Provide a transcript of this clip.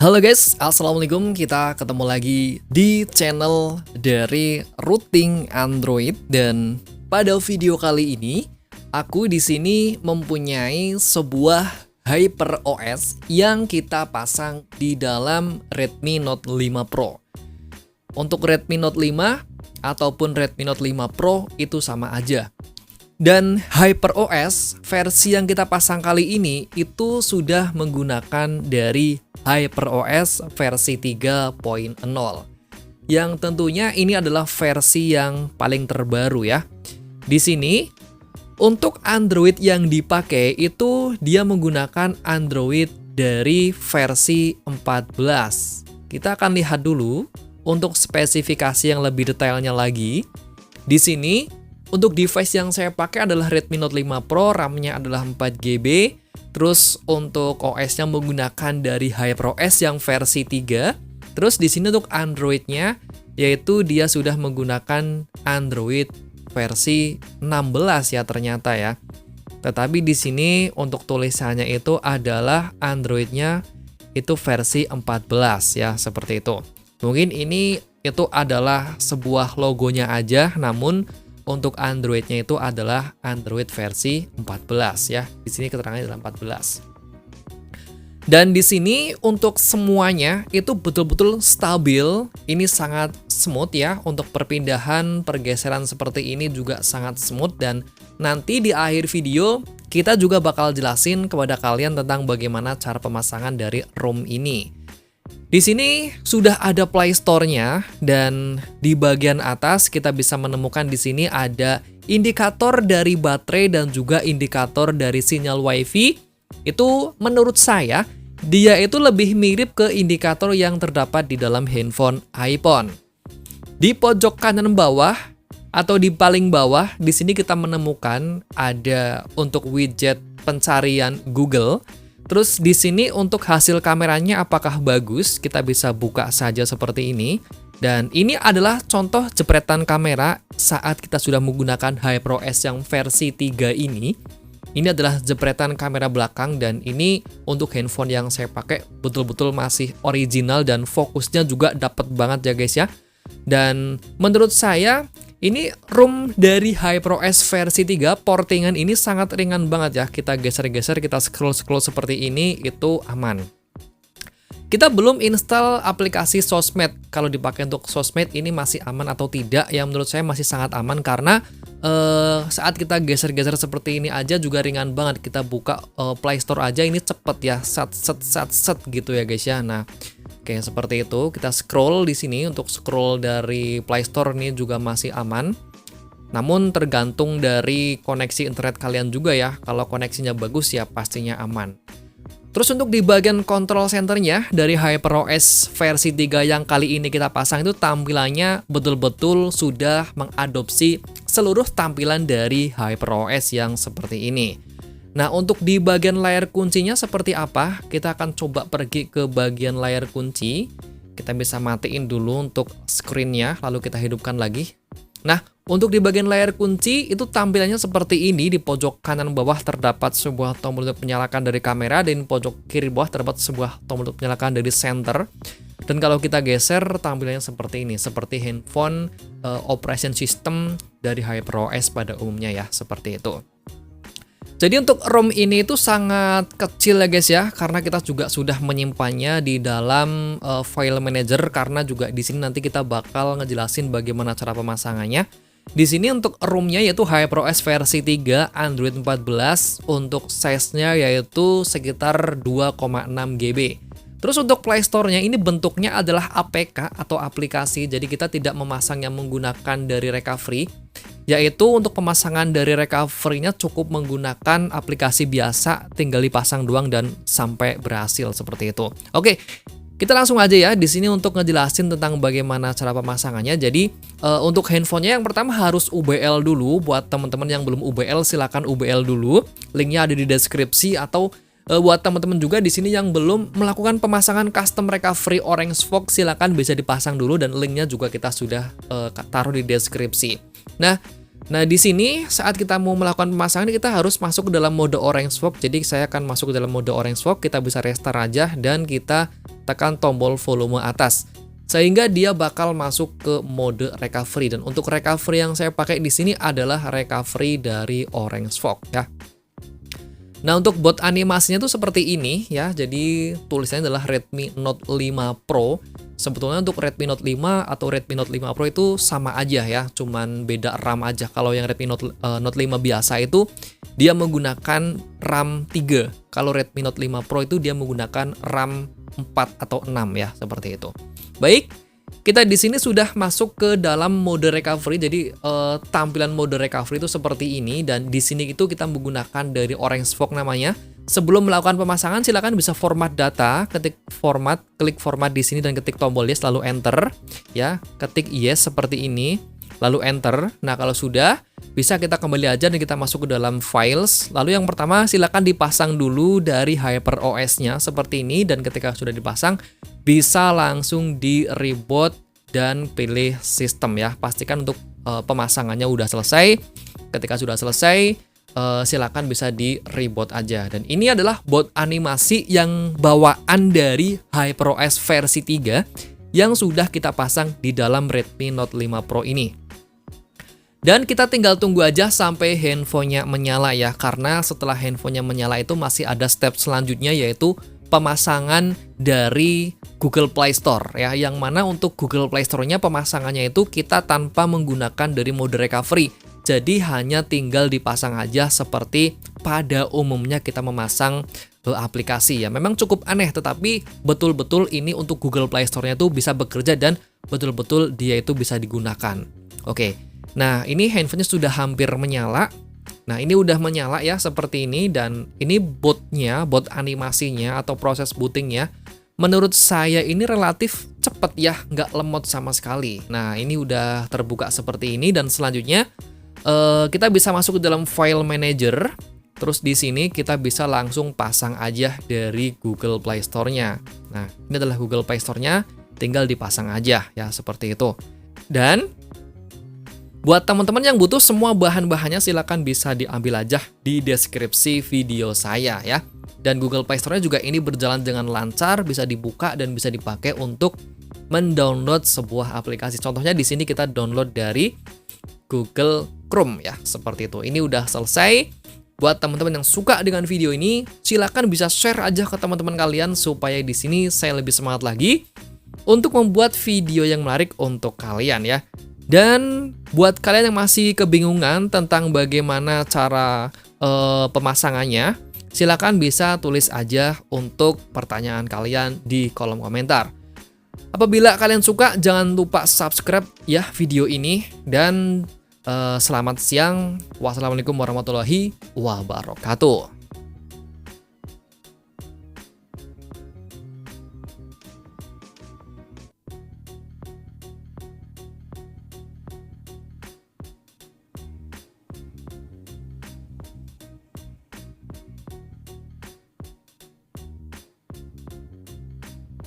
Halo guys, assalamualaikum. Kita ketemu lagi di channel dari Routing Android dan pada video kali ini aku di sini mempunyai sebuah HyperOS yang kita pasang di dalam Redmi Note 5 Pro. Untuk Redmi Note 5 ataupun Redmi Note 5 Pro itu sama aja. Dan HyperOS versi yang kita pasang kali ini itu sudah menggunakan dari HyperOS versi 3.0. Yang tentunya ini adalah versi yang paling terbaru ya. Di sini untuk Android yang dipakai itu dia menggunakan Android dari versi 14. Kita akan lihat dulu untuk spesifikasi yang lebih detailnya lagi. Di sini untuk device yang saya pakai adalah Redmi Note 5 Pro, RAM-nya adalah 4GB. Terus untuk OS-nya menggunakan dari HyperOS yang versi 3. Terus di sini untuk Android-nya yaitu dia sudah menggunakan Android versi 16 ya ternyata ya. Tetapi di sini untuk tulisannya itu adalah Android-nya itu versi 14 ya, seperti itu. Mungkin ini itu adalah sebuah logonya aja, namun untuk Android-nya itu adalah Android versi 14 ya. Di sini keterangannya adalah 14. Dan di sini untuk semuanya itu betul-betul stabil. Ini sangat smooth ya. Untuk perpindahan, pergeseran seperti ini juga sangat smooth. Dan nanti di akhir video kita juga bakal jelasin kepada kalian tentang bagaimana cara pemasangan dari ROM ini. Di sini sudah ada Play Store-nya dan di bagian atas kita bisa menemukan di sini ada indikator dari baterai dan juga indikator dari sinyal WiFi. Itu menurut saya dia itu lebih mirip ke indikator yang terdapat di dalam handphone iPhone. Di pojok kanan bawah atau di paling bawah di sini kita menemukan ada untuk widget pencarian Google. Terus di sini untuk hasil kameranya apakah bagus, kita bisa buka saja seperti ini. Dan ini adalah contoh jepretan kamera saat kita sudah menggunakan HyperOS yang versi 3 ini. Ini adalah jepretan kamera belakang dan ini untuk handphone yang saya pakai betul-betul masih original dan fokusnya juga dapat banget ya guys ya. Dan menurut saya ini ROM dari HyperOS versi 3 portingan ini sangat ringan banget ya. Kita geser-geser, kita scroll-scroll seperti ini, itu aman. Kita belum install aplikasi sosmed. Kalau dipakai untuk sosmed ini masih aman atau tidak? Yang menurut saya masih sangat aman karena saat kita geser-geser seperti ini aja juga ringan banget. Kita buka Play Store aja ini cepet ya, set gitu ya guys ya. Nah, oke, seperti itu. Kita scroll di sini untuk scroll dari Play Store ini juga masih aman. Namun tergantung dari koneksi internet kalian juga ya. Kalau koneksinya bagus ya pastinya aman. Terus untuk di bagian control centernya dari HyperOS versi 3 yang kali ini kita pasang itu tampilannya betul-betul sudah mengadopsi seluruh tampilan dari HyperOS yang seperti ini. Nah, untuk di bagian layar kuncinya seperti apa? Kita akan coba pergi ke bagian layar kunci. Kita bisa matiin dulu untuk screen-nya, lalu kita hidupkan lagi. Nah, untuk di bagian layar kunci itu tampilannya seperti ini. Di pojok kanan bawah terdapat sebuah tombol untuk menyalakan dari kamera, dan di pojok kiri bawah terdapat sebuah tombol untuk menyalakan dari center. Dan kalau kita geser tampilannya seperti ini, seperti handphone operation system dari HyperOS pada umumnya ya, seperti itu. Jadi untuk ROM ini itu sangat kecil ya guys ya, karena kita juga sudah menyimpannya di dalam file manager, karena juga di sini nanti kita bakal ngejelasin bagaimana cara pemasangannya. Di sini untuk ROM-nya yaitu HyperOS versi 3 Android 14, untuk size-nya yaitu sekitar 2,6 GB. Terus untuk Play Store-nya ini bentuknya adalah APK atau aplikasi, jadi kita tidak memasang yang menggunakan dari recovery. Yaitu untuk pemasangan dari recovery-nya cukup menggunakan aplikasi biasa, tinggal dipasang doang dan sampai berhasil seperti itu. Oke, kita langsung aja ya di sini untuk ngejelasin tentang bagaimana cara pemasangannya. Jadi untuk handphonenya yang pertama harus UBL dulu. Buat teman-teman yang belum UBL silakan UBL dulu. Linknya ada di deskripsi, atau buat teman-teman juga di sini yang belum melakukan pemasangan custom recovery Orange Fox silakan bisa dipasang dulu, dan linknya juga kita sudah taruh di deskripsi. Nah, Nah, di sini saat kita mau melakukan pemasangan kita harus masuk ke dalam mode orange swap. Jadi saya akan masuk ke dalam mode orange swap, kita bisa restart aja dan kita tekan tombol volume atas. Sehingga dia bakal masuk ke mode recovery, dan untuk recovery yang saya pakai di sini adalah recovery dari orange swap ya. Nah, untuk bot animasinya tuh seperti ini ya. Jadi tulisannya adalah Redmi Note 5 Pro. Sebetulnya untuk Redmi Note 5 atau Redmi Note 5 Pro itu sama aja ya, cuman beda RAM aja. Kalau yang Redmi Note 5 biasa itu dia menggunakan RAM 3. Kalau Redmi Note 5 Pro itu dia menggunakan RAM 4 atau 6 ya, seperti itu. Baik, kita di sini sudah masuk ke dalam mode recovery. Jadi tampilan mode recovery itu seperti ini, dan di sini itu kita menggunakan dari Orange Fog namanya. Sebelum melakukan pemasangan silakan bisa format data, ketik format, klik format di sini dan ketik tombol yes lalu enter ya. Ketik yes seperti ini, lalu enter. Nah, kalau sudah bisa kita kembali aja dan kita masuk ke dalam files. Lalu yang pertama silakan dipasang dulu dari HyperOS-nya seperti ini, dan ketika sudah dipasang bisa langsung di reboot dan pilih sistem ya. Pastikan untuk pemasangannya udah selesai. Ketika sudah selesai, silakan bisa di reboot aja. Dan ini adalah bot animasi yang bawaan dari HyperOS versi 3 yang sudah kita pasang di dalam Redmi Note 5 Pro ini. Dan kita tinggal tunggu aja sampai handphonenya menyala ya, karena setelah handphonenya menyala itu masih ada step selanjutnya, yaitu pemasangan dari Google Play Store ya, yang mana untuk Google Play Store-nya pemasangannya itu kita tanpa menggunakan dari mode recovery. Jadi hanya tinggal dipasang aja seperti pada umumnya kita memasang aplikasi ya. Memang cukup aneh, tetapi betul-betul ini untuk Google Play Store-nya tuh bisa bekerja dan betul-betul dia itu bisa digunakan. Oke, nah ini handphonenya sudah hampir menyala. Nah, ini udah menyala ya seperti ini, dan ini botnya, bot animasinya atau proses bootingnya menurut saya ini relatif cepat ya, nggak lemot sama sekali. Nah, ini udah terbuka seperti ini, dan selanjutnya kita bisa masuk ke dalam file manager. Terus di sini kita bisa langsung pasang aja dari Google Play Store-nya. Nah, ini adalah Google Play Store-nya, tinggal dipasang aja ya seperti itu. Dan buat teman-teman yang butuh semua bahan-bahannya silakan bisa diambil aja di deskripsi video saya ya. Dan Google Play Store-nya juga ini berjalan dengan lancar, bisa dibuka dan bisa dipakai untuk mendownload sebuah aplikasi. Contohnya di sini kita download dari Google Chrome ya, seperti itu. Ini udah selesai. Buat teman-teman yang suka dengan video ini, silakan bisa share aja ke teman-teman kalian supaya di sini saya lebih semangat lagi untuk membuat video yang menarik untuk kalian ya. Dan buat kalian yang masih kebingungan tentang bagaimana cara pemasangannya, silakan bisa tulis aja untuk pertanyaan kalian di kolom komentar. Apabila kalian suka, jangan lupa subscribe ya video ini, dan selamat siang. Wassalamualaikum warahmatullahi wabarakatuh.